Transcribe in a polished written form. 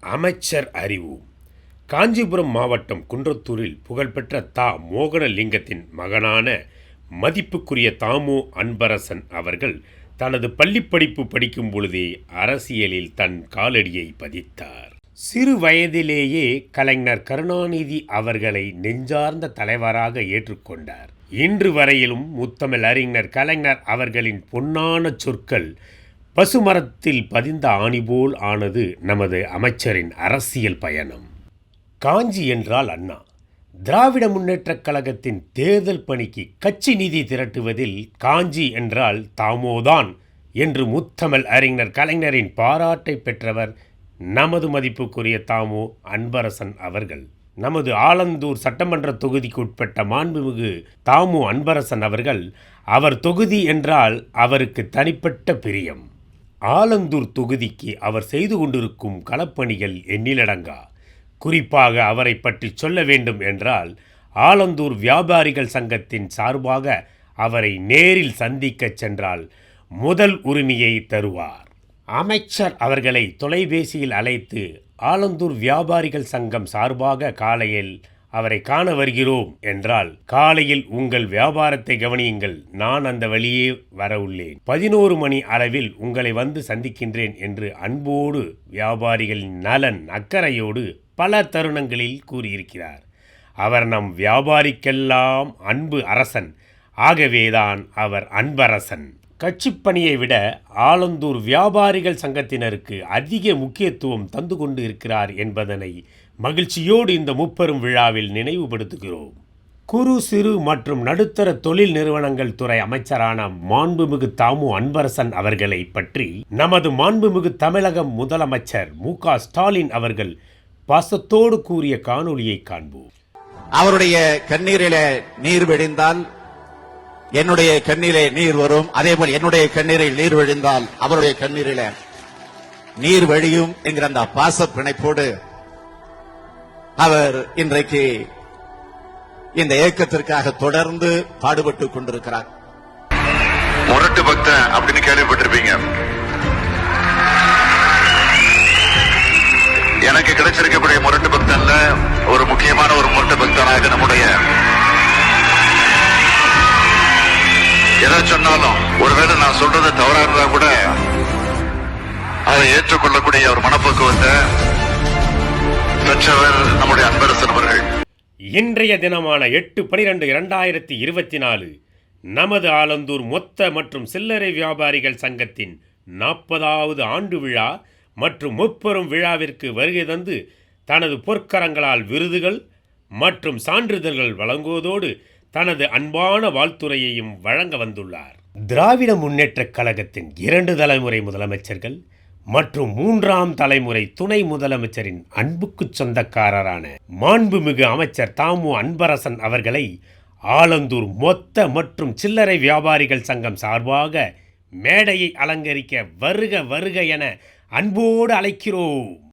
அமைச்சர் அறிவு. காஞ்சிபுரம் மாவட்டம் குன்றத்தூரில் புகழ்பெற்ற தா மோகனலிங்கத்தின் மகனான மதிப்புக்குரிய தாமு அன்பரசன் அவர்கள் தனது பள்ளிப்படிப்பு படிக்கும் பொழுதே அரசியலில் தன் காலடியை பதித்தார். சிறு வயதிலேயே கலைஞர் கருணாநிதி அவர்களை நெஞ்சார்ந்த தலைவராக ஏற்றுக்கொண்டார். இன்று வரையிலும் முத்தமிழ் அறிஞர் கலைஞர் அவர்களின் பொன்னான சொற்கள் பசுமரத்தில் பதிந்த ஆணிபோல் ஆனது நமது அமைச்சரின் அரசியல் பயணம். காஞ்சி என்றால் அண்ணா. திராவிட முன்னேற்றக் கழகத்தின் தேர்தல் பணிக்கு கட்சி நிதி திரட்டுவதில் காஞ்சி என்றால் தாமோதான் என்று முத்தமிழ் அறிஞர் கலைஞரின் பாராட்டை பெற்றவர் நமது மதிப்புக்குரிய தாமு அன்பரசன் அவர்கள். நமது ஆலந்தூர் சட்டமன்ற தொகுதிக்கு உட்பட்ட மாண்புமிகு தாமு அன்பரசன் அவர்கள் அவர் தொகுதி என்றால் அவருக்கு தனிப்பட்ட பிரியம். ஆலந்தூர் தொகுதிக்கு அவர் செய்து கொண்டிருக்கும் களப்பணிகள் எண்ணிலடங்கா. குறிப்பாக அவரை பற்றி சொல்ல வேண்டும் என்றால் ஆலந்தூர் வியாபாரிகள் சங்கத்தின் சார்பாக அவரை நேரில் சந்திக்க சென்றால் முதல் உரிமையை தருவார். அமைச்சர் அவர்களை தொலைபேசியில் அழைத்து ஆலந்தூர் வியாபாரிகள் சங்கம் சார்பாக காலையில் அவரை காண வருகிறோம் என்றால் காலையில் உங்கள் வியாபாரத்தை கவனியுங்கள், நான் அந்த வழியே வர உள்ளேன், 11 மணி அளவில் உங்களை வந்து சந்திக்கின்றேன் என்று அன்போடு வியாபாரிகளின் நலன் அக்கறையோடு பல தருணங்களில் கூறியிருக்கிறார். அவர் நம் வியாபாரிக்கெல்லாம் அன்பு அரசன். ஆகவேதான் அவர் அன்பரசன். கட்சிப்பணியை விட ஆலந்தூர் வியாபாரிகள் சங்கத்தினருக்கு அதிக முக்கியத்துவம் தந்து கொண்டு இருக்கிறார் என்பதனை மகிழ்ச்சியோடு இந்த முப்பெரும் விழாவில் நினைவுபடுத்துகிறோம். குறு சிறு மற்றும் நடுத்தர தொழில் நிறுவனங்கள் துறை அமைச்சரான மாண்புமிகு தாமு அன்பரசன் அவர்களை பற்றி நமது மாண்புமிகு தமிழக முதலமைச்சர் மு.க. ஸ்டாலின் அவர்கள் பாசத்தோடு கூறிய காணொளியை காண்போம். அவருடைய கண்ணீரிலே நீர் வெடிந்தால் என்னுடைய கண்ணீரே நீர் வரும், அதேபோல் என்னுடைய கண்ணீரில் நீர் வழிந்தால் அவருடைய கண்ணீரில நீர் வழியும் என்கிற அந்த பாச பிணைப்போடு அவர் இன்றைக்கு இந்த இயக்கத்திற்காக தொடர்ந்து பாடுபட்டுக் கொண்டிருக்கிறார். முரட்டு பக்தன் அப்படின்னு கேள்விப்பட்டிருப்பீங்க. எனக்கு கிடைச்சிருக்கக்கூடிய முரட்டு பக்தன்ல ஒரு முக்கியமான ஒரு முரட்டு பக்தனாக நம்முடைய எதை சொன்னாலும் ஒருவேளை நான் சொல்றது தவறா இருந்தா கூட அதை ஏற்றுக்கொள்ளக்கூடிய ஒரு மனப்பக்குவத்தை பெற்றவர் நம்முடைய அன்பரசன் அவர்கள். இன்றைய தினமான 8/12/2024 நமது ஆலந்தூர் மொத்த மற்றும் சில்லறை வியாபாரிகள் சங்கத்தின் 40வது ஆண்டு விழா மற்றும் முப்பெரும் விழாவிற்கு வருகை தந்து தனது பொற்கரங்களால் விருதுகள் மற்றும் சான்றிதழ்கள் வழங்குவதோடு தனது அன்பான வாழ்த்துரையையும் வழங்க வந்துள்ளார். திராவிட முன்னேற்றக் கழகத்தின் 2 தலைமுறை முதலமைச்சர்கள் மற்றும் 3ஆம் தலைமுறை துணை முதலமைச்சரின் அன்புக்கு சொந்தக்காரரான மாண்புமிகு அமைச்சர் தாமு அன்பரசன் அவர்களை ஆலந்தூர் மொத்த மற்றும் சில்லறை வியாபாரிகள் சங்கம் சார்பாக மேடையை அலங்கரிக்க வருக வருக என அன்போடு அழைக்கிறோம்.